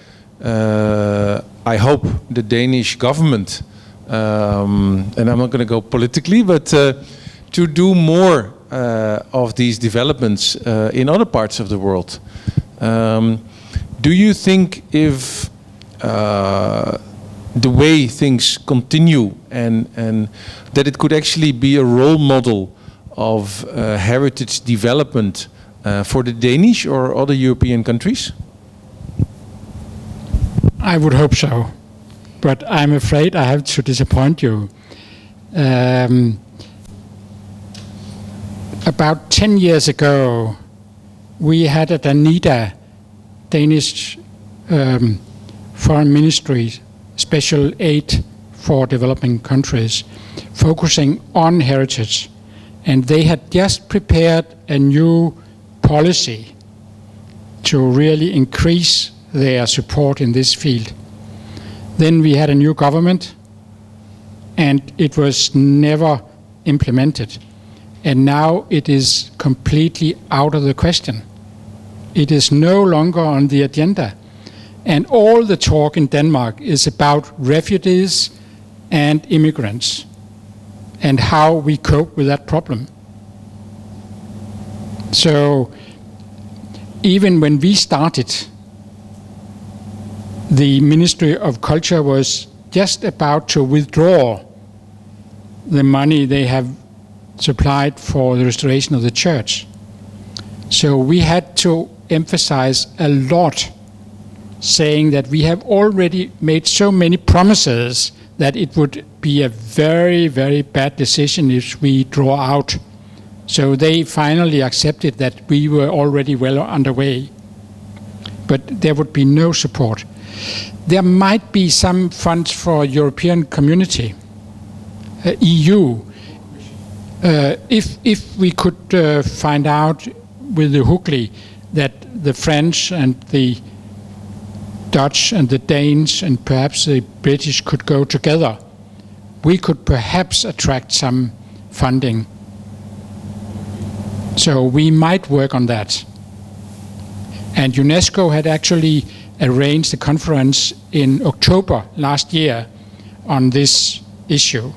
I hope, the Danish government, and I'm not going to go politically, but to do more of these developments in other parts of the world. Do you think if the way things continue and that it could actually be a role model of heritage development for the Danish or other European countries? I would hope so, but I'm afraid I have to disappoint you. About 10 years ago, we had a DANIDA, Danish Foreign Ministry, special aid for developing countries, focusing on heritage. And they had just prepared a new policy to really increase their support in this field. Then we had a new government, and it was never implemented. And now it is completely out of the question. It is no longer on the agenda. And all the talk in Denmark is about refugees and immigrants and how we cope with that problem. So even when we started, the Ministry of Culture was just about to withdraw the money they have supplied for the restoration of the church. So we had to emphasize a lot, saying that we have already made so many promises that it would be a very, very bad decision if we draw out. So they finally accepted that we were already well underway, but there would be no support. There might be some funds for European Community, EU. If we could find out with the Hookley that the French and the Dutch and the Danes and perhaps the British could go together, we could perhaps attract some funding. So we might work on that. And UNESCO had actually arranged a conference in October last year on this issue.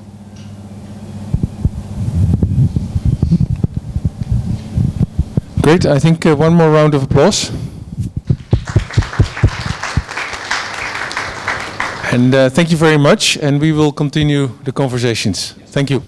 Great. I think one more round of applause. And thank you very much. And we will continue the conversations. Thank you.